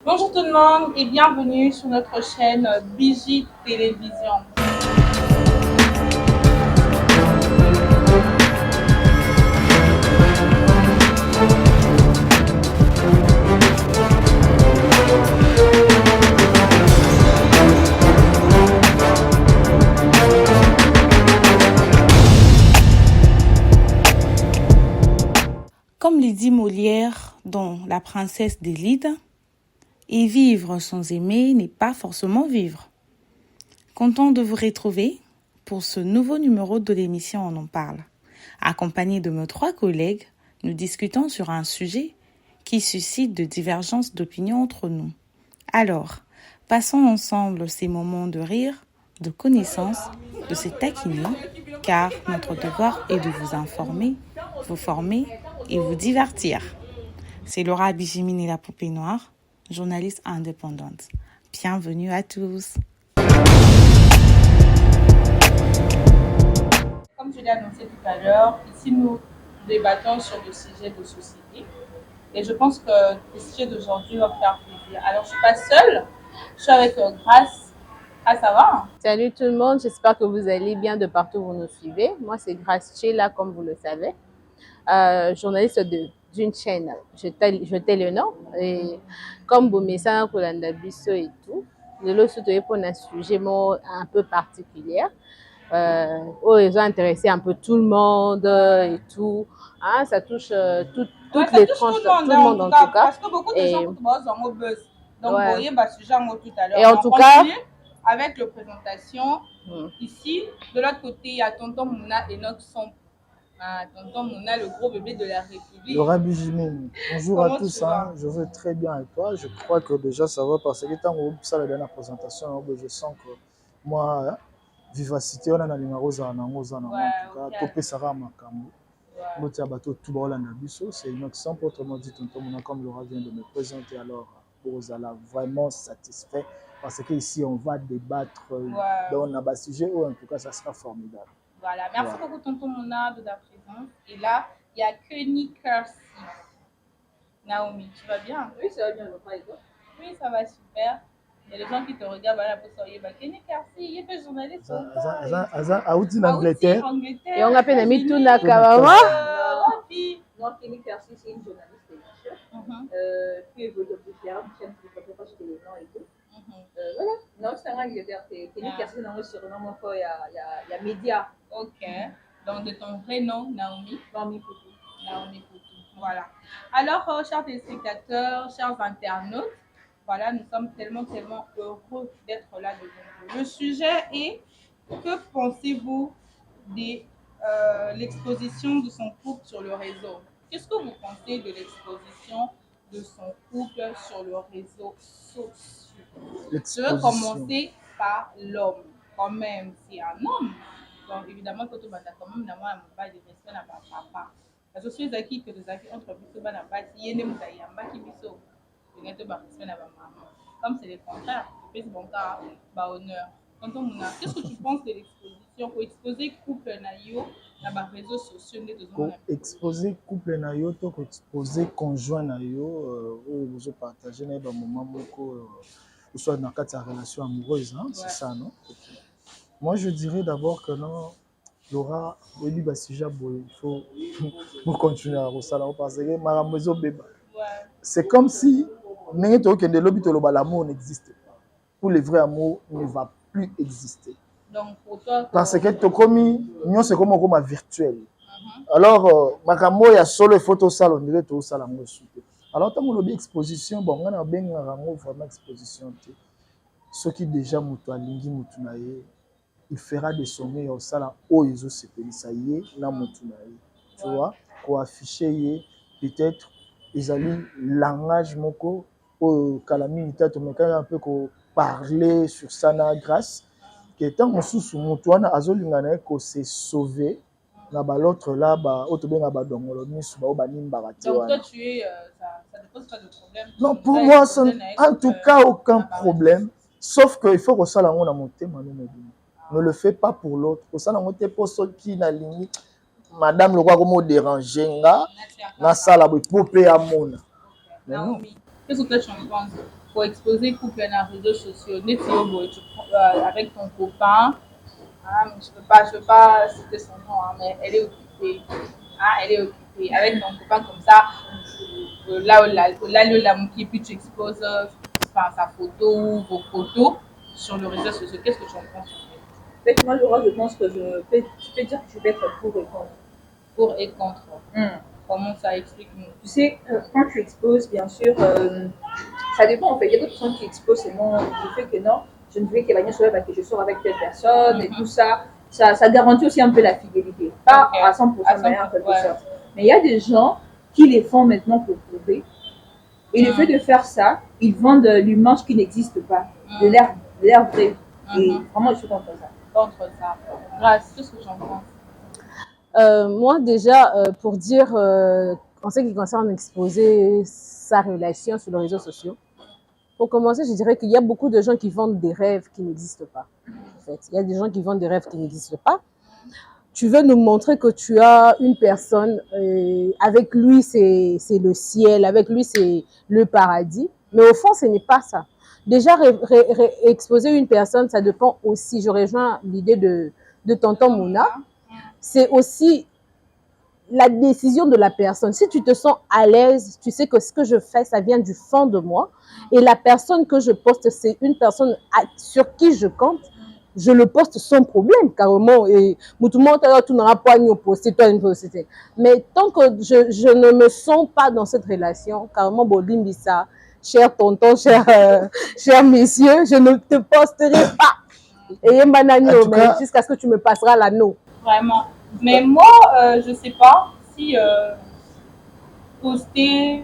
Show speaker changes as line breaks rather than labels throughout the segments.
Bonjour tout le monde et bienvenue sur notre chaîne Biji Télévision.
Comme le dit Molière dans La princesse des Lides, et vivre sans aimer n'est pas forcément vivre. Content de vous retrouver pour ce nouveau numéro de l'émission On en parle. Accompagné de mes 3 collègues, nous discutons sur un sujet qui suscite de divergences d'opinion entre nous. Alors, passons ensemble ces moments de rire, de connaissance, de se taquiner, car notre devoir est de vous informer, vous former et vous divertir. C'est Laura Bijimine et la poupée noire, journaliste indépendante. Bienvenue à tous.
Comme je l'ai annoncé tout à l'heure, ici nous débattons sur des sujets de société et je pense que le sujet d'aujourd'hui va faire plaisir. Alors je ne suis pas seule, je suis avec Grace. Ah, ça va?
Salut tout le monde, j'espère que vous allez bien de partout où vous nous suivez. Moi, c'est Grace Chela, comme vous le savez, journaliste d'une chaîne. Je t'ai le nom. Et comme vous mettez ça pour l'andabiso et tout, le lot surtout pour un sujet un peu particulier. Où ils ont intéressé un peu tout le monde et tout. Hein, ça touche toutes les tranches, tout le monde en tout cas.
Parce que beaucoup de gens ont buzz. Donc, vous voyez, sujet tout à l'heure.
Et en tout cas,
avec la présentation, ici, de l'autre côté, il y a Tonton Mouna et notre son. Tonton Mouna, le gros bébé de la République.
Laura Bijimine, bonjour à tous, je vais très bien et toi. Je crois que déjà ça va parce que tant que ça la dernière présentation, je sens que moi, vivacité, on a la rosa en tout cas, topé Sarah Makambo. L'autre bateau tout bas Hollande Bisso, c'est une autre autrement dit Tonton Mouna comme Laura vient de me présenter. Alors, vous allez vraiment satisfait parce qu'ici on va débattre dans un sujet où en tout cas ça sera formidable.
Voilà, merci beaucoup Tonton Mouna de ta présence. Et là, il y a Kenny Kersi. Naomi, tu vas bien?
Oui, ça va bien, je vais pas avec toi.
Oui, ça va super. Il y a des gens qui te regardent là pour savoir, Kenny Kersi, il est journaliste.
En Angleterre.
Et on appelle mis tout na Kawama.
Non, Kenny Kersi, c'est une journaliste et chercheur qui évolue depuis faire une chaîne qui ne pas chez les gens et tout. Voilà. Non, c'est en Angleterre. Kenny Kersi, dans le surnom, il y a Média.
Ok. Donc, de ton vrai nom, Naomi?
Naomi Poutou.
Naomi Poutou. Voilà. Alors, chers téléspectateurs, chers internautes, voilà, nous sommes tellement heureux d'être là devant vous. Le sujet est: que pensez-vous de l'exposition de son couple sur le réseau? Qu'est-ce que vous pensez de l'exposition de son couple sur le réseau social? Je veux commencer par l'homme. Quand même, c'est un homme. Donc, évidemment, quand on va quand même avoir un mobile de respect à papa. Parce que si vous avez que des acquis entre vous, il y a des gens qui sont comme c'est le contraire, c'est bon cas, honneur. Qu'est-ce que tu penses de l'exposition pour exposer couple naïo dans les réseaux sociaux?
Pour exposer couple naïo, pour exposer conjoint naïo, où vous partagez dans un moment où soit dans une relation amoureuse, hein? C'est ça, non? Okay. Moi, je dirais d'abord que non, Laura, il faut continuer à ressentir parce que c'est comme si l'amour n'existe pas. Pour le vrai amour, ne va plus exister.
Donc, pour toi,
parce que c'est comme virtuel. Alors, makambo ya solo il faut tout ça, on dirait tout ça l'amour. Alors, tant que exposition, bon, on a bien vraiment exposition. Ce qui déjà mutualingi mutunaye, il fera des sommets au sala où ils ont se pénissaillé na mutunaye. Tu vois, pour afficher peut-être ils allaient langage moko au calamité to meka un peu ko parler sur ça na grâce que tant on sous mutuana azolingana ko se sauver na ba l'autre là ba otobenga ba dongolo misu ba banimba raté.
Donc toi tu es ça ne pose pas de problème?
Non, pour moi en tout cas aucun problème, sauf que il faut que ça la on a monté ne le fais pas pour l'autre. Pour ça, on est pour ceux qui n'a limite. Madame, le roi, comment déranger, na sala, pour payer à mon.
Naomi, qu'est-ce que tu en penses? pour exposer couple dans les réseaux sociaux, avec ton copain. Ah, mais je peux pas citer son nom, hein, mais elle est occupée. Ah, elle est occupée. Avec ton copain comme ça, et puis tu exposes enfin, sa photo ou vos photos sur le réseau social. Qu'est-ce que tu en penses?
En fait, moi, Laura, je pense que tu peux dire que je vais être pour et contre.
Pour et contre. Comment ça explique-nous?
Tu sais, quand tu exposes, bien sûr, ça dépend en fait. Il y a d'autres personnes qui exposent seulement du fait que non, je ne veux qu'il y ait pas que je sors avec telle personne et tout ça. Ça garantit aussi un peu la fidélité. Pas à 100%, mais en quelque sorte. Mais il y a des gens qui les font maintenant pour prouver. Et le fait de faire ça, ils vendent l'image qui n'existe pas, de l'air vrai. Et vraiment, je suis contre ça.
Contre ça. Grâce, tout ce que j'en pense.
Moi, déjà, pour dire, en ce qui concerne exposer sa relation sur les réseaux sociaux, pour commencer, je dirais qu'il y a beaucoup de gens qui vendent des rêves qui n'existent pas. En fait, il y a des gens qui vendent des rêves qui n'existent pas. Tu veux nous montrer que tu as une personne, avec lui, c'est le ciel, avec lui, c'est le paradis. Mais au fond, ce n'est pas ça. Déjà, exposer une personne, ça dépend aussi. Je rejoins l'idée de tonton Mouna. C'est aussi la décision de la personne. Si tu te sens à l'aise, tu sais que ce que je fais, ça vient du fond de moi. Et la personne que je poste, c'est une personne sur qui je compte. Je le poste sans problème, carrément. Et tout le monde n'aura pas ni poster, toi une poster. Mais tant que je ne me sens pas dans cette relation, carrément, Bolimbissa, cher tonton, cher messieurs, je ne te posterai pas. Et mais jusqu'à ce que tu me passeras l'anneau.
Vraiment. Mais moi, je sais pas si poster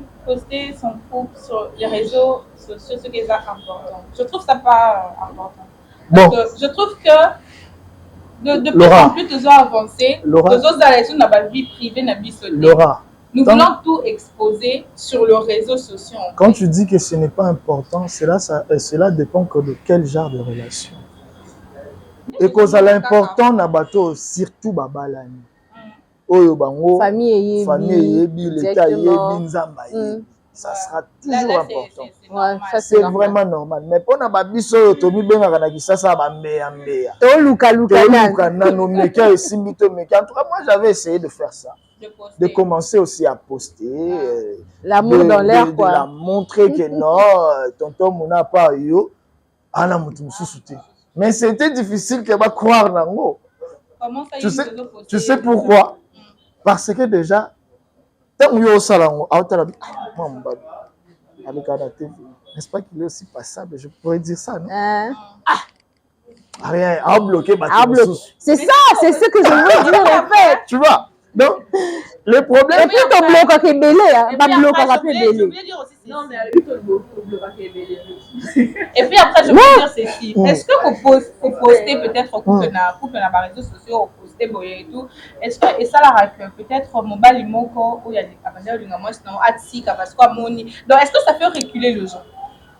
son couple sur les réseaux sociaux, ce qui est important. Je trouve ça pas important. Parce que je trouve que de plus en plus, les gens avancés, les autres allaient dans la vie privée, dans la vie sociale. Nous voulons tout exposer sur les réseaux sociaux.
Quand tu dis que ce n'est pas important, cela dépend que de quel genre de relation. Et que ça l'important na bateau surtout babalani. Oyo bango famille yebi l'état yebi nzamba yebi. Ça sera toujours important. C'est vraiment normal. Mais pour na babiso oyo tomi benga na kisasa ba mbeya.
To luka
na no meka esimbi to meka. En tout cas, moi j'avais essayé de faire ça. De commencer aussi à poster
l'amour dans l'air quoi.
De la montrer que non, tonton Mouna pas yo ana mutu mususuté. Mais c'était difficile que va croire nango.
Comment ça
tu sais pourquoi? Parce que déjà tant yo salango autala moi mbaba avec la TV. N'est-ce pas qu'il est aussi passable, je pourrais dire ça non? Rien à bloquer
c'est ça, c'est ce que je veux dire en fait.
Tu vois? Donc le problème
et puis ton bloc à belé pas bloc à belé.
Non mais avec le bloc à belé.
Et puis après je veux dire ceci, est-ce que faut poster peut-être couple na ba réseaux sociaux poster boye et tout. Est-ce que et ça la peut-être mobile moko où il y a des abandons de moi sinon atika parce que moni. Donc est-ce que ça fait reculer le gens?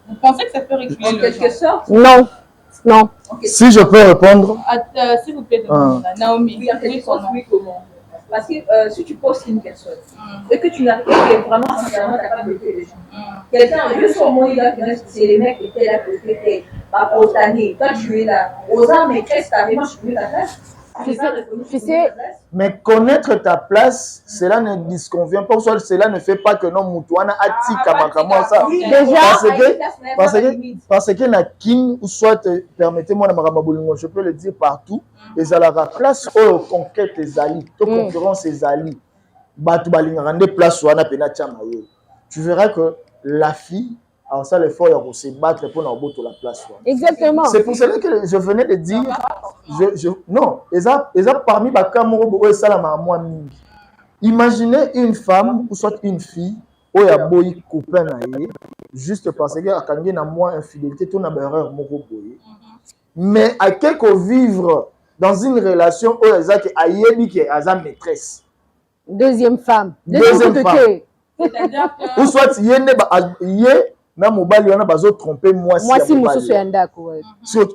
Vous pensez que ça fait reculer le gens? En
quelque sorte?
Non. Non.
Okay.
Si je peux répondre.
S'il vous plaît, Naomi.
Oui, en quelque sorte, oui, comment? Parce que si tu postes une personne et que tu n'arrives pas vraiment sincèrement capable de faire les gens, quelqu'un, juste au moins, c'est les mecs qui étaient là pour faire pas postaner. Toi, tu es là. Aux âmes, mais qu'est-ce que tu as vraiment joué ta place?
Tu sais,
mais connaître ta place, cela ne disconvient pas, cela ne fait pas que non Moutouana atika makamo ça. Parce que na kin ou soit permettez-moi na makamaboulingo, je peux le dire partout, et à la place où conquête les alliés, to concurrence les alliés, batu balingande place wana pena chamayo. Tu verras que la fille alors ça l'effort il se battre pour n'avoir la place.
Exactement.
C'est pour cela que je venais de dire non, parmi les Camerounais et ça la moi mingi. Imaginez une femme ou soit une fille où il y a boy copain juste parce que a kangi na moi infidélité tout na erreur moko boy. Mais à quelque vivre dans une relation où il y a yebi qui a sa maîtresse.
Deuxième femme.
Ou soit yé na mobile yana bazo tromper moi
si mususu yandako.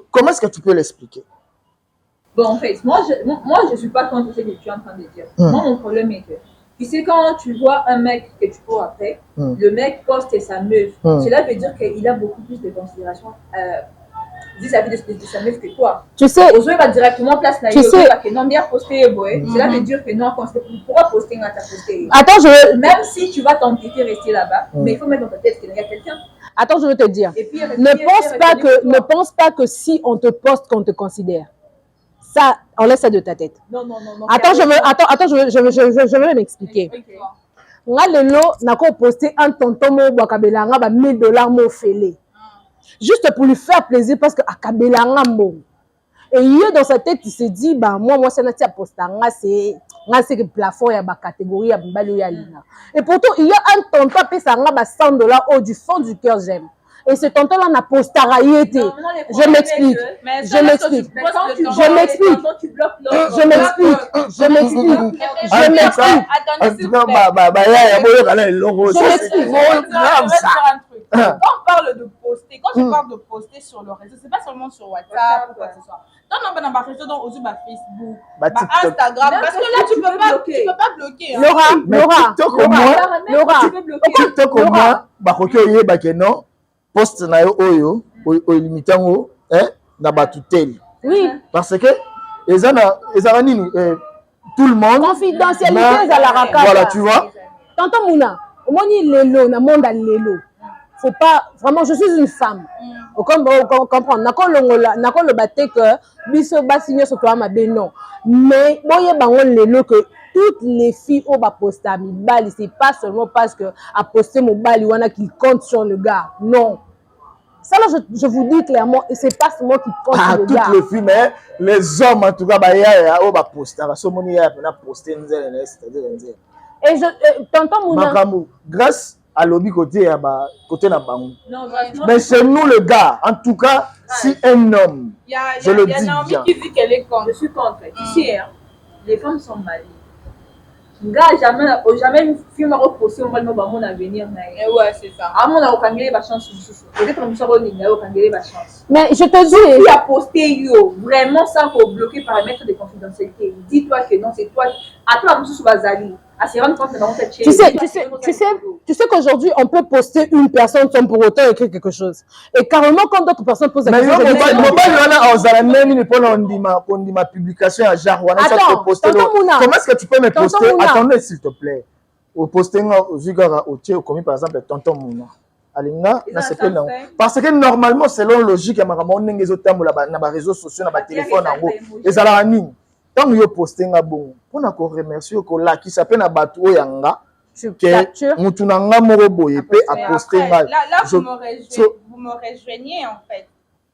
Comment est-ce que tu peux l'expliquer?
Bon, en fait, moi je suis pas contre ce que tu es en train de dire. Moi mon problème est que Tu sais, quand tu vois un mec que tu cours après, le mec poste sa meuf. Cela veut dire qu'il a beaucoup plus de considération vis-à-vis de sa meuf que toi.
Tu sais,
Aujourd'hui, il va directement place la que non, bien poster, boy. Cela veut dire que non, pourquoi poster, on t'a posté.
Attends,
Même si tu vas t'entêter rester là-bas, mais il faut mettre dans ta tête qu'il y a quelqu'un.
Attends, je veux te dire.
Puis,
ne pense pas que si on te poste, qu'on te considère. Ça, enlève ça de ta tête.
Non.
Attends, je veux m'expliquer. Nga lelo, nako posté un tonton mo bakabelanga ba $1000 mo félé. Juste pour lui faire plaisir parce que akabelanga mo. Et hier dans sa tête, il s'est dit bah moi c'est nati apostanga c'est le plafond ya ba catégorie ya mbali ya lina. Et pourtant il y a un tonton payé ça nga ba $100 au du fond du cœur j'aime. Et ce tonton-là n'a pas staraillé. Je m'explique.
Quand on parle de poster, quand je parle de poster sur le réseau, c'est pas seulement sur WhatsApp ou quoi que ce soit. Non, dans réseau, donc aussi Facebook, Instagram, parce que là tu peux pas bloquer.
Laura, poste na yo oyo limitango na batuteli.
Oui.
Parce que ezana nini tout le monde
confidentialité à la racade.
Voilà, tu vois.
Tonton Mouna, au moins lelo na monde lelo. Faut pas vraiment je suis une femme. On comprendre nako le baté que biso ba signer sur toi ma non. Mais boye bango lelo que toutes les filles au bas poster mibali, c'est pas seulement parce que à poster mon bali wana qui compte sur le gars. Non. Ça là je vous dis clairement et c'est pas seulement qui compte sur le gars.
Toutes les filles mais les hommes en tout cas ba ya au bas poster parce que mon ya na poster nzela c'est-à-dire nzela.
Et je t'entends Mouna.
Grâce à lobby côté côté na bango. Mais c'est nous le gars en tout cas si un homme je le dis bien.
Il y a Naomi qui dit qu'elle est contre.
Je suis contre. Tu sais, les femmes sont mariées. Gars, jamais une fille m'a reposé au mon avenir.
Ouais, c'est ça.
À mon avis, ma chance. Peut-être que je ma chance.
Mais je te dis.
Qui a posté vraiment sans bloquer paramètres de confidentialité. Dis-toi que non, c'est toi. À toi, je suis Bazali.
Tu sais qu'aujourd'hui, on peut poster une personne sans pour autant écrire quelque chose. Et carrément, quand d'autres personnes posent la question...
Mais publication à genre,
attends,
comment est-ce que tu peux me poster? Attendez, s'il te plaît. Au posting, au par exemple, Tonton Mouna. Parce que normalement, selon logique, il y a des réseaux sociaux, des téléphones, des tant que posting a bon pour na ko remercier ko la qui s'appelle na batu yanga que mutunanga moro boye pe a poster
là vous me rejoignez en fait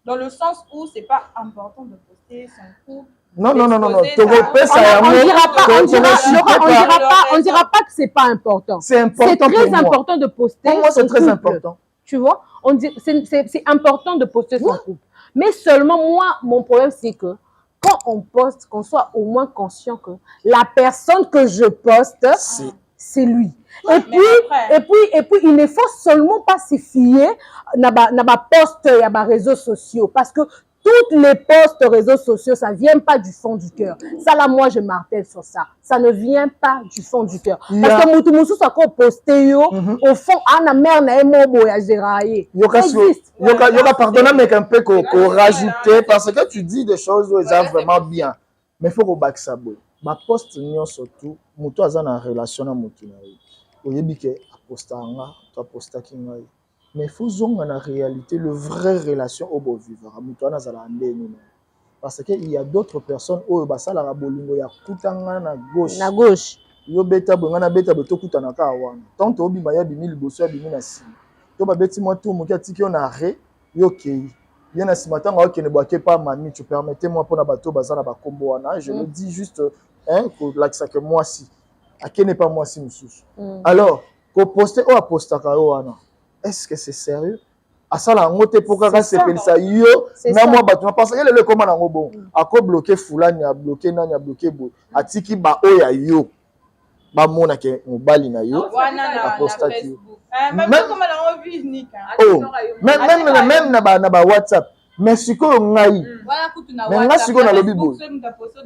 dans le sens où c'est pas important de poster son couple.
Non.
On dira pas que c'est pas important.
C'est important.
C'est très important de poster.
Pour moi, c'est très important.
Tu vois, on dit c'est important de poster son couple. Mais seulement moi, mon problème c'est que quand on poste, qu'on soit au moins conscient que la personne que je poste, c'est lui. Et puis, il ne faut seulement pas se fier à poste et à réseaux sociaux. Parce que toutes les posts réseaux sociaux, ça ne vient pas du fond du cœur. Ça, là, moi, je martèle sur ça. Ça ne vient pas du fond du cœur. Parce que Moutoumoussou, ça qu'on posté, au fond, Anna mère n'a pas à gérer.
Pardonne, mais un peu qu'on rajouter, parce que tu dis des choses vraiment bien. Mais il faut qu'on back ça. Ma poste, surtout, Moutou a une relation avec Moutou. Vous avez dit que apostanga, tu aposta kinga. Mais il faut que la réalité, le vrai relation au beau vivre. Parce qu'il y a d'autres personnes qui ont na gauche.
Na gauche.
Yo beta bongana beta beto kutana ka wana. Tant obi baya bimili boso bimina si. To ba beti mo to mo ki atiki on arrêt yo kei. Bien na simata nga okene boake pas mami, tu permettez-moi pour na bato bazana ba kombo wana. Je le dis juste pour l'accent que moi si. Akene pas moi si mususu. Alors, ko poster o aposta ka wana. Est-ce que c'est sérieux? À ça la ngote pour ka se pelisa yo na moi bato parce que le comment na ngo bon. Ako bloquer fulani a bloquer nani a bloquer bo. Atiki ba oya yo. Ba mona ke mobali na yo aposta ki. Même na ba WhatsApp. Mais siko ngai. Mais nga siko na lobi boy.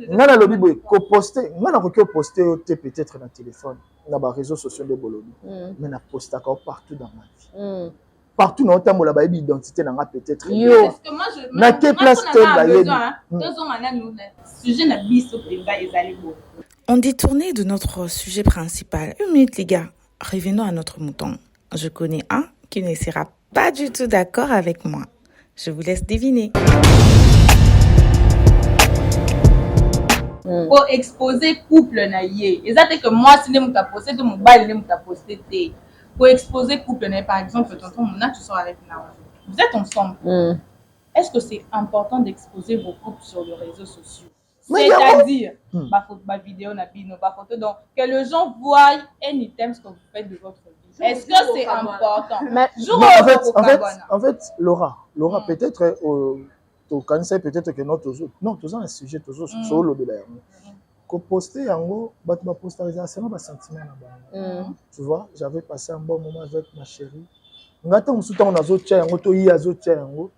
Nga na lobi boy ko poster, nga na ko poster peut-être na téléphone. na ba réseaux sociaux de Bolobi. Mais na posta partout dans ma vie. Partout dans le la baby identité n'a peut-être.
Yo. Parce que moi je
na quelle place tu as
besoin sujet na biso penda ezali beau.
On détournait de notre sujet principal. Une minute les gars, revenons à notre mouton. Je connais un qui ne sera pas du tout d'accord avec moi. Je vous laisse deviner.
Pour exposer couple na yé. Exactement que moi si ne m'ta posté de mon bail ne m'ta posté té. Pour exposer couple na par exemple tonton Mouna tu sors avec Nawa. Vous êtes ensemble. Est-ce que c'est important d'exposer vos couples sur les réseaux sociaux? C'est-à-dire ma vidéo na bino, ma photo donc que les gens voient un item ce que vous faites de votre vie. Est-ce que c'est important?
En fait, Laura, peut-être tu connais peut-être que notre non, tous un sujet toujours sur le de ko poster yango bat ba posterisation c'est ma sentiment na ba. Tu vois, j'avais passé un bon moment avec ma chérie. Ngata musuta on azo tia yango to yi azo tia yango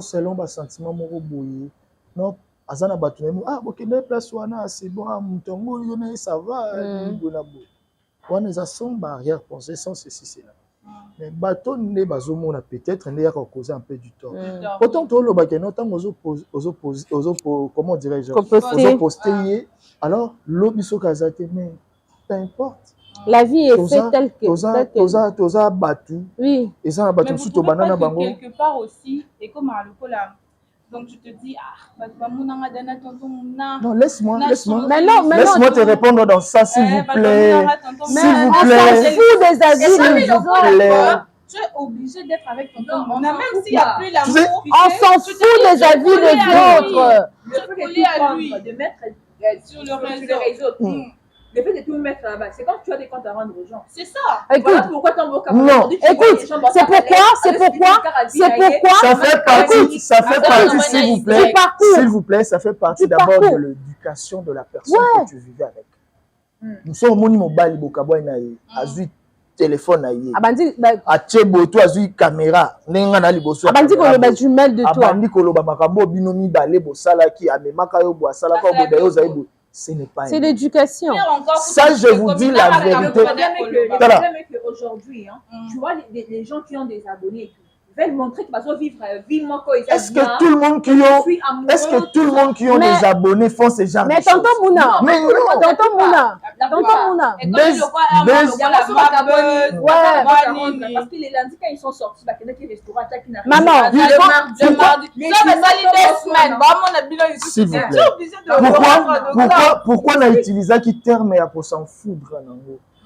selon ba sentiment moko boye. Non, azana batu nemu bokende place wana c'est bon mutongo yo na ça va bona bo. Wana za son barrière pensée sans ceci c'est là. Mais bateau ne bazomona peut-être ne yaka causer un peu du tort. Autant to lo bakeno tant comment dirais-je poster alors l'obiso kazate mais peu importe.
La vie est faite telle que
toza batu.
Oui.
Et ça na batu sous to banana bango.
Quelque part aussi et comme à là. Donc tu te dis
non laisse-moi laisse-moi te répondre dans ça s'il vous plaît. S'il vous plaît.
Fou des avis des autres.
Tu es obligé d'être avec ton homme. Même s'il n'y a plus l'amour.
On s'en fout des avis des autres.
Le fait de mettre sur le réseau. Le fait de tout mettre là-bas, c'est quand tu as des comptes à rendre aux gens.
C'est ça.
Voilà pourquoi ton beau
non, écoute, c'est pourquoi
ça fait partie, s'il vous plaît, ça fait partie d'abord de l'éducation de la personne que tu vivais avec. Nous sommes moni mobile bokabo na ye, azui téléphone na ye.
Abandi
achebo to azui caméra, nenga na liboso.
Abandi ko loba jumelle de toi.
Abandi ko loba makambo binomi bale bosala ki amemaka yo bo sala ko boda yo zaibo. Ce n'est pas.
C'est l'éducation.
Ça, je vous dis la vérité.
Le problème est qu'aujourd'hui, tu vois, les gens qui ont des abonnés, ils veulent montrer qu'ils vont vivre vivement quand ils ont.
Est-ce que tout le monde qui ont des abonnés font ce genre de choses?
Mais tonton Mouna.
Mais non.
Tonton Mouna.
Parce que les lundis, quand ils sont sortis, il y a des restaurants qui n'arrivent
pas. Maman,
le mardi.
S'il vous plaît. Pourquoi on a utilisé qui terme pour s'en foudre?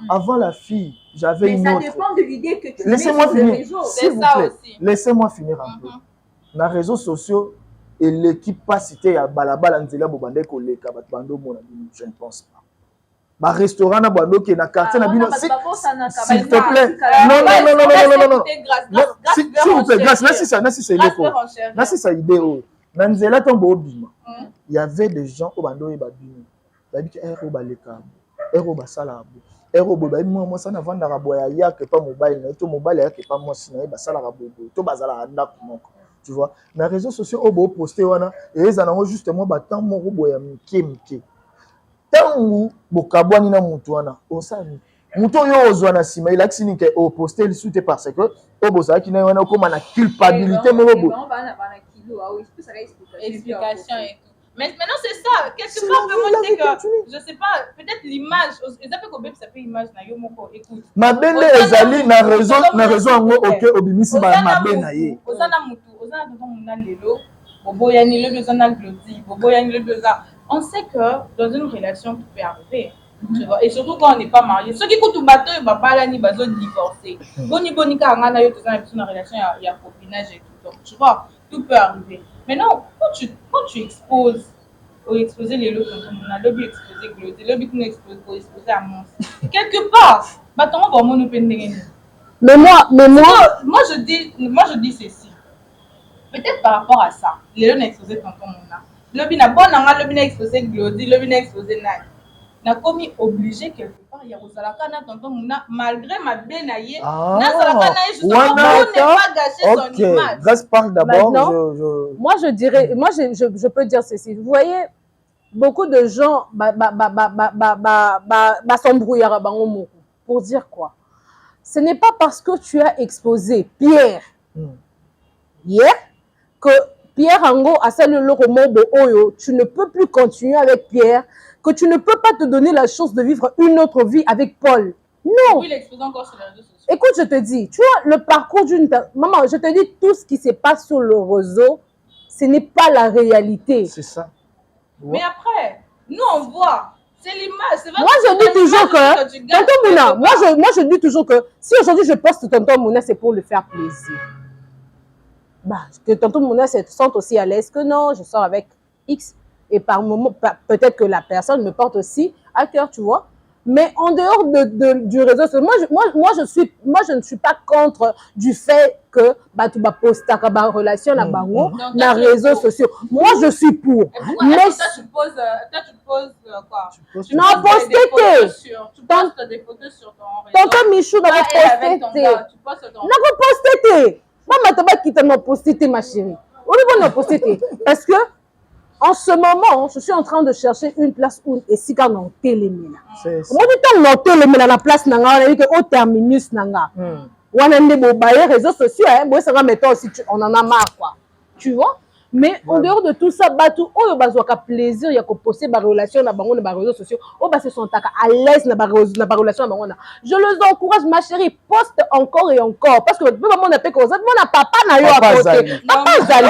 Avant la fille, j'avais une autre.
Mais ça dépend de l'idée que tu
mets sur le réseau. S'il vous plaît, laissez-moi finir un peu. Dans les réseaux sociaux, et l'équipe pas cité à Balabala Nzela Bobande Koleka, je ne pense pas. Ma restaurant na bando qui est dans quartier na bino s'il te plaît. Non. S'il vous plaît, grâce, merci ça idée quoi. Merci ça idée oh. Na Nzela tombo bima. Il y avait des gens au bando et babino. Babi que ero baleka. Ero basala. Ero boba moi ça na vendre raboya ya que pas mobile na to mobile ya que pas moi sina basala rabobo. To bazala ndako moko. Tu vois, na réseaux sociaux au beau poster wana et ils en ont justement battant mon robot ya mike. Tangu bokabwani na mutu wana osani mutu yo ozwana sima il a sini ke o poster le soute parce que o boza ki na wana ko na culpabilité mo robo
explication et tout. Mais maintenant c'est ça quelque part vraiment c'est que je sais pas peut-être l'image ils appellent comme ça fait image na yo moko écoute
mabende ezali na raison ngo OK obimisi ba mabena ye
ozana mutu ozana tonton muna lelo bobo yani le besoin na glodi bobo yani le besoin. On sait que dans une relation, tout peut arriver. Tu vois? Et surtout quand on n'est pas marié. Ceux qui écoutent tout bateau, ils ne vont pas divorcer. Boni, quand on a une relation, il y a copinage et tout. Donc, tu vois, tout peut arriver. Maintenant, quand tu exposes, pour exposer les lots, on a le but exposer Glody, le but pour exposer à mon. Quelque part, on va mon
Mais moi,
je dis ceci. Peut-être par rapport à ça, les lots n'exposé tonton Mona. Le na bon nanga le na exposé Glody le na exposé Nai na commis obligé quelque part il y a osalaka na tonton Muna malgré ma benaye na salaka na justement pour ne pas gâcher son image.
Grâce parle d'abord
moi je dirais je peux dire ceci vous voyez beaucoup de gens s'embrouillent pour dire quoi? Ce n'est pas parce que tu as exposé Pierre hier que Pierre Ango a salué le Romobo Oyo. Tu ne peux plus continuer avec Pierre, que tu ne peux pas te donner la chance de vivre une autre vie avec Paul. Non.
Oui, il expose encore sur les réseaux sociaux.
Écoute, je te dis, tu vois, le parcours d'une... Maman, je te dis, tout ce qui se passe sur le réseau, ce n'est pas la réalité.
C'est ça. Ouais.
Mais après, nous, on voit. C'est l'image.
Moi, je dis toujours que... Tonton Mouna, moi, je dis toujours que si aujourd'hui je poste Tonton Mouna, c'est pour le faire plaisir. Bah, que Tonton Mouna se sente aussi à l'aise que non, je sors avec X. Et par moment, peut-être que la personne me porte aussi à cœur, tu vois. Mais en dehors du réseau social, moi, je ne suis pas contre du fait que tu vas poster ta relation dans les réseaux sociaux. Moi, je suis pour.
Mais toi, tu poses quoi?
Non, poster.
Tu postes des photos sur ton réseau.
Tonton Michou, tu postes. Non, poster. Maman, tu vas quitter mon poster, ma chérie. On va poster. Parce que en ce moment, je suis en train de chercher une place où et si quand on télémina. Moi du temps on télémina la place nanga, on a dit que au terminus nanga. On a des réseaux sociaux, moi ça va mettre aussi on en a marre quoi. Tu vois? Mais en dehors de tout ça, batou oh bazoka plaisir, il y a que poster ba relation na bango na réseaux sociaux. Oh bah se sont à l'aise na ba relation na bango na. Je les encourage ma chérie, poste encore et encore parce que maman on appelle comme ça, mon papa na yo à côté. Papa Zali.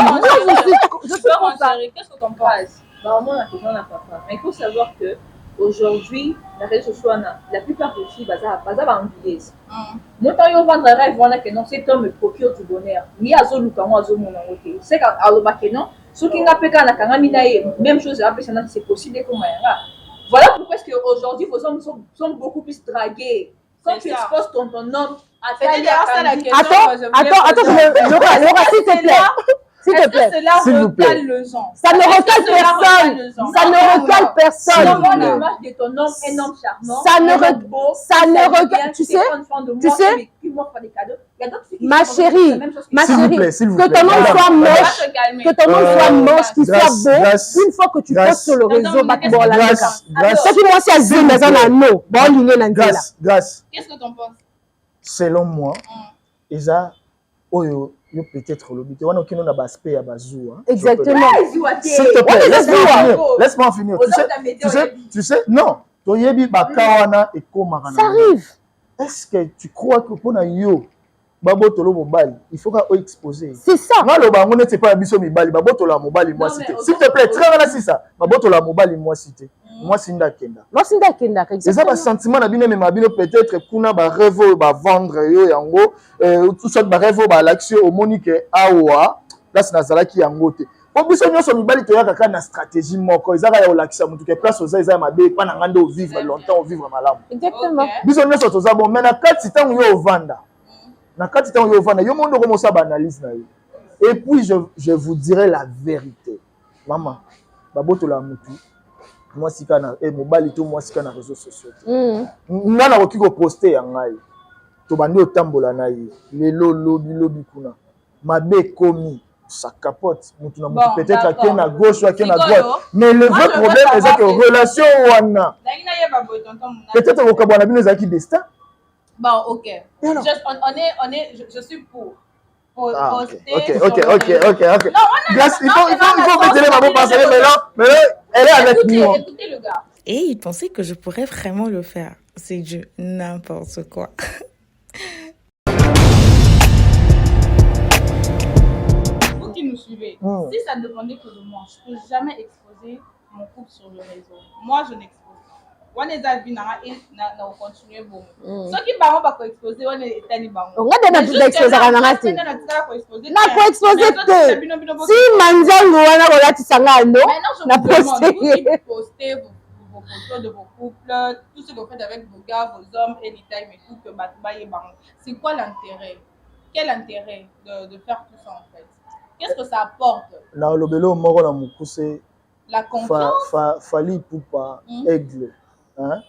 Je suis comme ça. Qu'est-ce que tu en penses? Maman a besoin d'un papa. Mais il faut savoir que aujourd'hui, les réseaux sociaux, la plupart des filles, bazar anglaise. Moi, quand on vend un rêve, voilà que non, cet homme me procure du bonheur. Ni à zone ou quand on zone mon côté. C'est qu'à l'oba que non, ce qui n'a pas qu'à la kangamina même chose à la c'est possible comme ça. Voilà pourquoi est-ce qu'aujourd'hui, vos hommes sont beaucoup plus dragués. Quand tu exposes ton homme,
attends, Laura, s'il te plaît. S'il te plaît.
S'il vous plaît. Le genre.
Ça ne recale personne. Ça ne recale personne.
Si on voit l'image de ton homme, un homme charmant,
ça ne recale. Tu sais, ma chérie, que ton homme soit moche, que ton homme soit moche, qu'il soit beau, une fois que tu postes sur le réseau, c'est que moi, c'est Zé, mais on a non. Bon, ligne
grâce.
Qu'est-ce que tu en penses?
Selon moi, Isa, Oyo, peut-être le but. On a aucun aspect à bazou.
Exactement.
S'il te plaît, laisse-moi finir. Tu sais, non.
Ça arrive.
Est-ce que tu crois que pour yo babotolo mobali, il faut qu'on exposer.
C'est ça.
Moi le bango ne c'est pas biso mibali, babotolo mobali moi cité. S'il te plaît, très bien c'est ça. Babotolo mobali moi cité. Moi sinda kenda.
Moi sinda kenda.
C'est ça, sentiment na bino mais bino peut-être kuna ba rêve ba vendre yo yango tout ça ba rêve ba l'action au monique awa là c'est nazalaki yango te. Po biso nyonso mibali to yaka na stratégie moko ezaka ya olakisa mutu ke place oza eza mabe pa na ngando vivre longtemps vivre malamu.
Exactement.
Biso nyonso toza bon mais na kati tango yo ovanda. Na kati tango yo ovanda yo mondo komo sa ba analyse na yo. Et puis je vous dirai la vérité. Maman, babotola mutu. Moi si kana mobali to moi si kana réseaux sociaux. Ngana ko kiko poster ya ngai. To bandi otambola na ye. Lelo lobi kuna. Mabe komi ça capote. Peut-être à qui à gauche ou à qui à droite. Mais le vrai problème c'est que relation wana. Peut-être au Kabana bino zaki destin.
Bon, OK. Je suis pour.
Ok. Glace, il faut mettre ma passer mais elle est avec nous.
Écoutez le gars.
Et il pensait que je pourrais vraiment le faire. C'est Dieu, n'importe quoi.
Vous qui nous suivez, si ça ne dépendait que de moi, je ne peux jamais exposer mon couple sur le réseau. Moi, je n'expose pas. On est à vie, on continue bon. Ceux qui ne pas exposer, on est éternel bon.
On a des gens exposer à la raté. Na ko exposer te. Si manzango wana ko lati sanga no.
Na poster vos photos de vos couples, tout ce que vous faites avec vos gars, vos hommes, anytime et tout que Batoubaye bango. C'est quoi l'intérêt? Quel intérêt de faire tout ça en fait? Qu'est-ce que ça apporte?
Na lobelo moko na mukuse.
La confiance.
Fali Poupa aigle. Hein?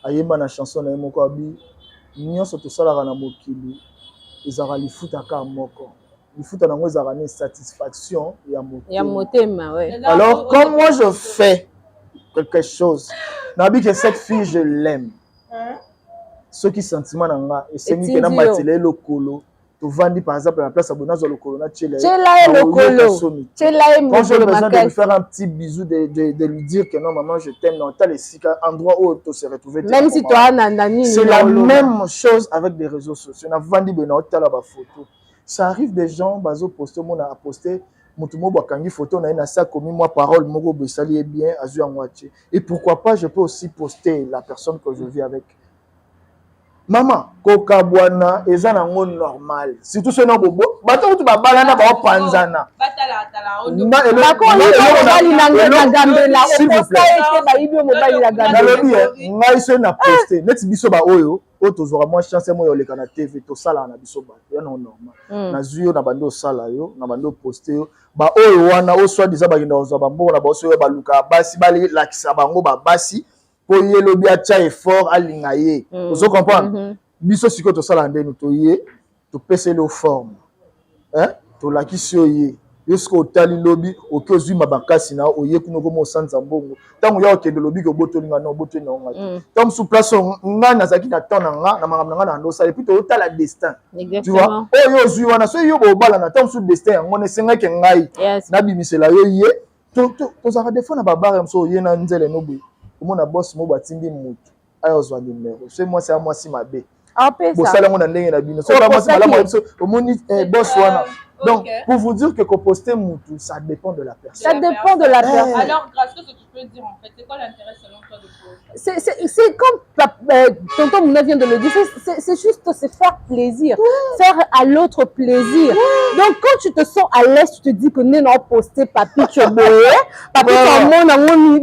Ayemba na chanson na moko abi nyonso to salaka na mokili ezaka lifutaka moko lifuta nango ezaka na satisfaction ya motema
ouais.
Alors comme moi je fais quelque chose. Nabi que cette fille, je l'aime. Ce qui sentiment nanga et c'est que na matele lokolo. Tu vendis par exemple à la place abonnée sur le colonel Tchela.
Tchela lokolo. Tchela
quand j'ai besoin de lui faire un petit bisou, de lui dire que non maman je t'aime, non t'as les endroits où tu se retrouver.
Même si tu as un
c'est la même chose avec des réseaux sociaux. On a vendu bena tu as la photo. Ça arrive des gens bazo poster mon a posté mutumo bakangi photo na ina ça commis moi parole moko besali est bien azu en moitié. Et pourquoi pas je peux aussi poster la personne que je vis avec. Maman, koka bwana eza nango normal. Surtout ceux na bobo, bato tu babala na ba panzana. S'il vous plaît. Ngai se na poster, neti biso ba oyo, o tozora moi chance mo yo leka na TV to sala na biso ba. Ya non normal. Na zuyo na bando sala yo, na bando poster yo. Ba oyo wana o soit déjà ba kinda ozo ba mbo na ba so yo ba luka basi bali lakisa bango ba basi. Pour y le bien effort à l'ingaye. Vous comprenez? Biso siko to sala ndeni to ye to pese le forme. Hein? To la kisio ye. Yosko tali lobby o kozui mabakasi na o ye kuno ko mo sanza mbongo. Tango ya okende lobby ko botolinga na botoni na ngati. Tango sous place nga na zaki na tona nga na makamna nga na ndo sala et puis to tala destin. Tu vois? O yo zui wana so yo bo bala na tango sous destin ngone senga ke ngai. Na bimisela yo ye. To za défendre ba bare so ye na nzele no boy. Mon boss mo batindi mutu ayo zwa numéro c'est moi si mabe bo sala ngona ndenge na bino so ba moi si malamu so omoni boss wana donc pour vous dire que poster mutu ça dépend de la personne.
Ça dépend de la personne.
Alors grâce à ce que tu peux dire en fait c'est quoi l'intérêt selon toi de poster?
C'est comme tonton Mouna vient de le dire, c'est juste se faire plaisir, faire à l'autre plaisir. Donc quand tu te sens à l'aise, tu te dis que n'est pas posté papi tu boye, papi tu mon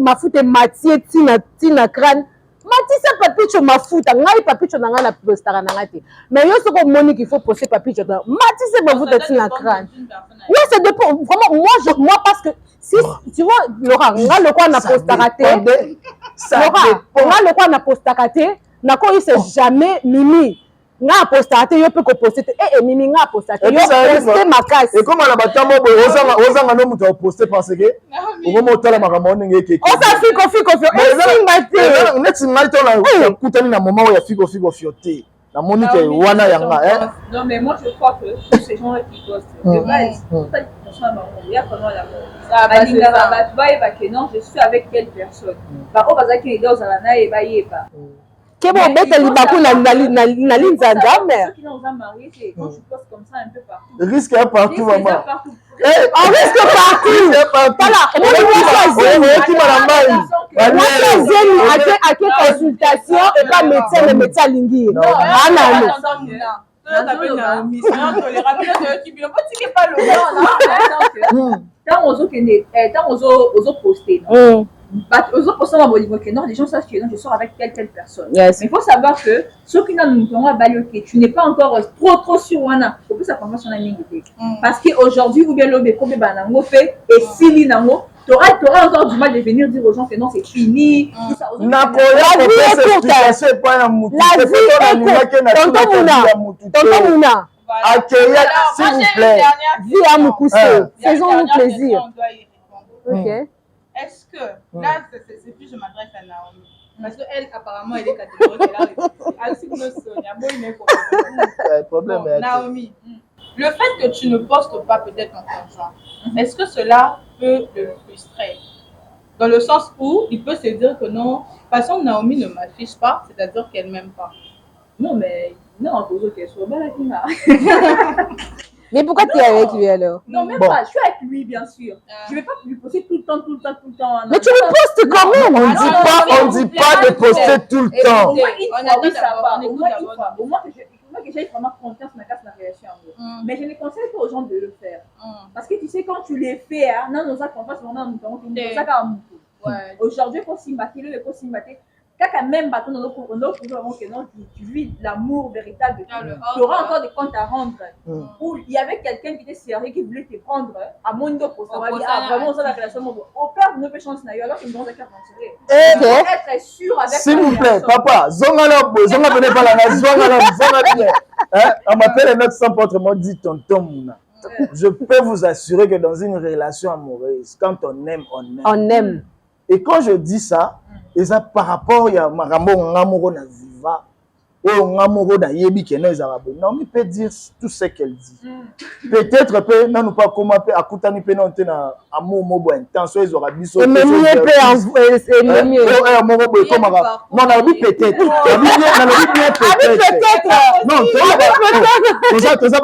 ma foute matié tina crâne. Mati ça papi tu ma foute, ngai papi tu nanga na postara nangati. Mais yo ce que moni qu'il faut poster papi tu mati c'est ma foute tina crâne. Oui, ça dépend vraiment moi parce que si tu vois Laura, nga le quoi na postaraté. Laura, on a le quoi na postaraté, na ko il c'est jamais mimi. Nga postaraté yo peut ko poster mimi nga postaraté yo poster ma casse.
Et comment la batambo ozanga no muto poster parce que au moment tala makambo ndenge ke.
On ça fiko
neti ngai to la kutani na moment où ya fiko fioté. La monique wana yanga hein.
Non mais moi je crois que tous ces gens qui postent de base il y a comment la non je suis avec quelle personne. Bah on va dire qu'il est dans la na et ba yeba.
Que bon bête libaku na linzanda mais
ceux qui nous ont mariés c'est quand tu postes comme ça un peu partout.
Risque est partout maman.
On risque partout. Voilà, à quelle consultation et pas médecin le médecin lingi. Non,
tant aux postés. Aux autres personnes non, les gens savent que je sors avec telle personne.
Yes.
Mais il faut savoir que ceux qui n'ont pas tu n'es pas encore trop sur Wana. Il faut que ça commence sur la ligne. Parce qu'aujourd'hui, ou bien l'obé, comme Banango fait, et Sili Nango, tu auras encore du mal de venir dire aux gens que non, c'est fini.
La vie est courte. Tonton Mouna.
Accueillez, s'il vous plaît.
Vie à Moukoussé. Faisons-nous plaisir.
Ok. Est-ce que, là, c'est plus je m'adresse à Naomi, parce qu'elle, apparemment, elle est catégorique, Naomi, le fait que tu ne postes pas peut-être ton conjoint, est-ce que cela peut le frustrer? Dans le sens où il peut se dire que non, de toute façon, Naomi ne m'affiche pas, c'est-à-dire qu'elle ne m'aime pas.
Non, mais non, à cause qu'elle soit belle,
Mais pourquoi tu es avec lui alors?
Non, même pas, je suis avec lui bien sûr. Je ne vais pas lui poster tout le temps.
Mais tu le postes quand même.
On dit pas de poster tout le temps.
Au moins une fois, oui, ça va. Au moins que j'ai vraiment confiance dans la relation. Mais je ne conseille pas aux gens de le faire. Parce que tu sais, quand tu les fais, non, nous avons confiance vraiment dans nous. Aujourd'hui, il faut s'imbattre. Quand même, tu vis l'amour véritable, tu auras encore des comptes à rendre. Où il y avait quelqu'un qui était sérieux, qui voulait te prendre à mon dos pour savoir, vraiment, ça la relation. Au père, nous peut changer, alors que nous devons être sûr avec.
S'il vous plaît, papa, Zonga venez pas là, Zonga bien. On m'appelle notre sans autrement dit tonton Mouna. Je peux vous assurer que dans une relation amoureuse, quand on aime, on aime.
On aime.
Et quand je dis ça, et ça par rapport à Marambo Ngamoro na Viva, ou Ngamoro na Yebi qui est dans les Arabes, Naomi peut dire tout ce qu'elle dit. Peut-être que nous n'avons pas comment à Koutani peut non tenir amour mobo intention ils auraient biso.
Et même mieux c'est mieux.
Non, on a dit peut-être. On a dit bien peut-être. Non, tout ça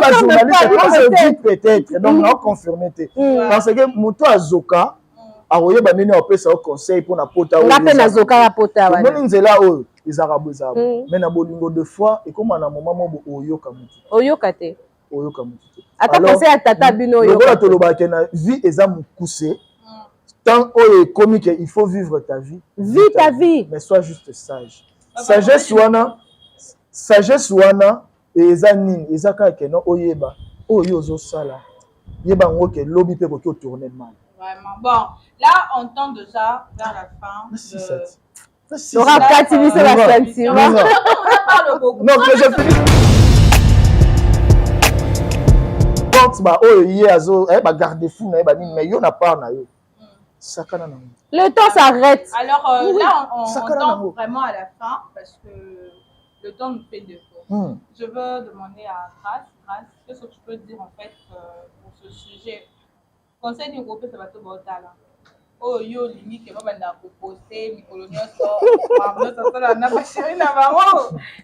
va journaliste. Quand je dis peut-être, donc on confirme. Parce que Mouto Azoka aroye banene opesa conseil pour na pota
on appelle Azoka ya pota
wana moni nzela oyo ezarabo mais na bolingo de fois et comme na moment mo oyoka mutu
oyoka te ata
alors
conseil ya tata bino oyoka
lokola tolobaka na vie eza mukuse tant oyo ekomi que il faut vivre ta vie
vis ta vie
mais sois juste sage sagesse wana eza nini eza kaka no oyeba oyo ozosala yeba ngo ke lobi pe ko tourner mal.
Vraiment. Bon, là, on tend déjà vers la fin.
On aura captivé la ceinture.
Non, que je finis. Garde-fou, mais il n'y a pas.
Le temps s'arrête.
Alors là, on tend vraiment à la fin parce que le temps nous fait défaut. Je veux demander à Grace, qu'est-ce que tu peux dire en fait pour ce sujet? Conseil du groupe, ça va tout bon là. Oh yo, limite que moi na poster Mikolo nyonso,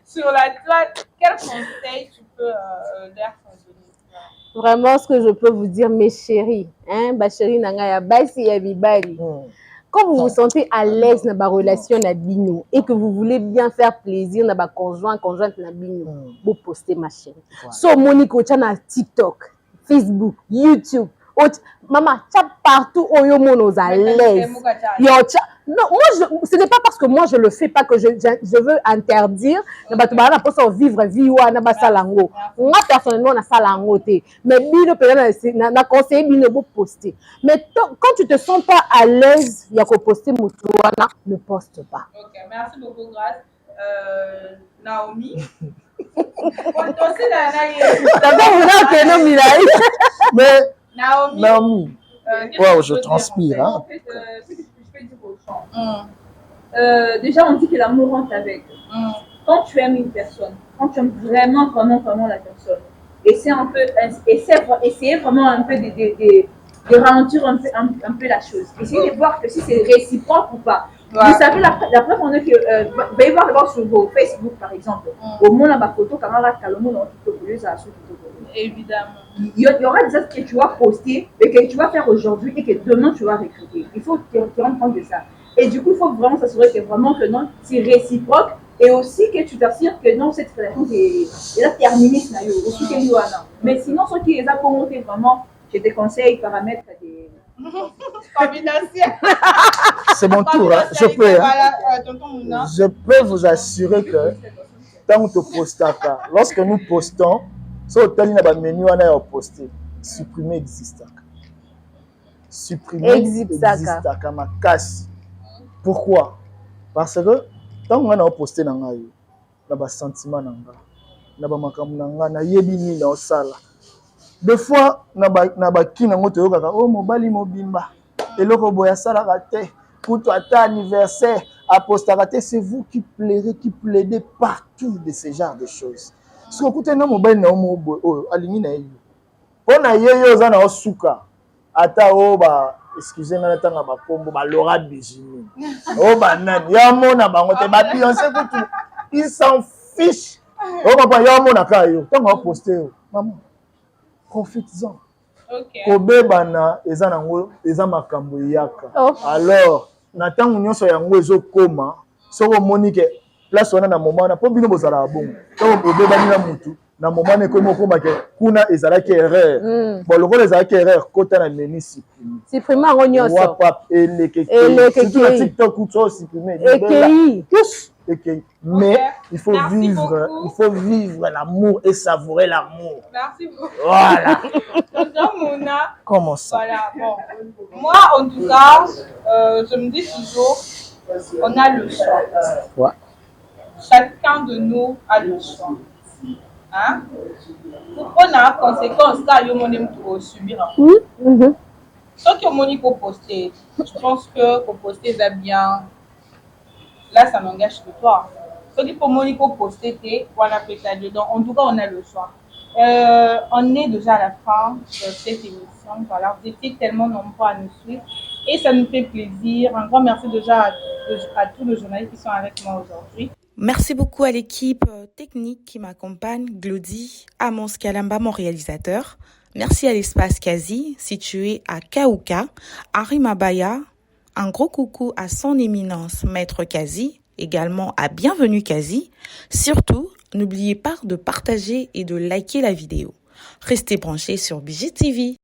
sur la toile. Quel conseil tu peux leur donner?
Vraiment, ce que je peux vous dire, mes chéris, ma chérie Nangaya, Basi Yabibali, quand vous vous sentez à l'aise dans la relation na bino et que vous voulez bien faire plaisir dans la conjointe na bino, vous postez ma chérie. So Monique Ochana TikTok, Facebook, YouTube. Maman, tchap partout où yo monos à l'aise. Non, moi, ce n'est pas parce que moi je le fais pas que je veux interdire. Vivre vie ou na basalango. Moi personnellement na salango te. Mais bino peut-être na conseiller bino pour poster. Mais quand tu te sens pas à l'aise, il y a qu'au poster moutouana, ne poste pas.
OK, merci beaucoup Grace. Naomi.
Mais
Naomi,
wow, je transpire.
En fait, ce que je peux dire aux gens. Déjà, on dit que l'amour rentre avec. Quand tu aimes une personne, quand tu aimes vraiment la personne, essayez vraiment un peu de ralentir un peu la chose. Essayez de voir que si c'est réciproque ou pas. Ouais. Vous savez, la preuve, on est que, veuillez voir d'abord sur vos Facebook, par exemple. Au moins, on a ma photo, camarade, calomou, on a
évidemment.
Il y aura des choses que tu vas poster et que tu vas faire aujourd'hui et que demain, tu vas recruter. Il faut te rendre compte de ça. Et du coup, il faut vraiment s'assurer que vraiment que non, c'est réciproque et aussi que tu t'assures que non, cette relation est terminée. Aussi que nous, mais sinon, ceux qui les ont commenté vraiment, je te conseille paramètres des...
C'est mon tour, hein. Je peux vous assurer que tant que tu postes, lorsque nous postons, si vous avez un menu, on a posté, supprimer existe. Supprimer existe. Ma casse. Pourquoi? Parce que tant qu'on a posté, on a des sentiments, on a des yébini dans la salle. Des fois, on a qui na moto yoka oh mobali mobimba eloko boya sala raté pour toi ta anniversaire apostaté c'est vous qui pleurez qui plaidez partout de ce genre de choses. Ce que écoutez non mobali na mo oh alingi na yo pona yeyo za na osuka ata o ba excusez-moi na tanga ba pombo ba Laura Bijimi oh ba nani ya mona bango te ba Beyoncé kutu ils s'en fichent oh papa ya mona ka yo tanga poster maman profites-en. Kobebana eza nango eza makambo yaka. Alors, na tango nyonso yango ezokoma, soko Monique place wana na moment na po bino bozala bongo. Tango obebani na mutu, na moment ne komo koma ke kuna ezalaki erreur. Bon lokola ezalaki erreur kota na menu supprimer.
Supprimer ngo nyonso.
WhatsApp eleke. Surtout na TikTok ou tout supprimer. Tous. Mais il faut vivre l'amour et savourer l'amour.
Merci beaucoup.
Voilà.
Mouna.
Comment ça?
Voilà, bon. Moi, en tout cas, je me dis toujours, on a le choix.
Ouais.
Chacun de nous a le choix. Hein? Pour prendre en conséquence, là, il y a subir un peu. Ceux qui ont moni pour poster, je pense que pour poster ça bien, là ça n'engage que toi. Ceux qui ont moni pour poster, voilà, peut-être dedans. En tout cas, on a le choix. On est déjà à la fin de cette émission. Voilà, vous étiez tellement nombreux à nous suivre et ça nous fait plaisir. Un grand merci déjà à tous les journalistes qui sont avec moi aujourd'hui.
Merci beaucoup à l'équipe technique qui m'accompagne, Glody, Amos Kalamba, mon réalisateur. Merci à l'espace Kazi, situé à Kaouka, Henri Mabaya. Un gros coucou à son éminence, Maître Kazi, également à Bienvenue Kazi. Surtout, n'oubliez pas de partager et de liker la vidéo. Restez branchés sur BGTV.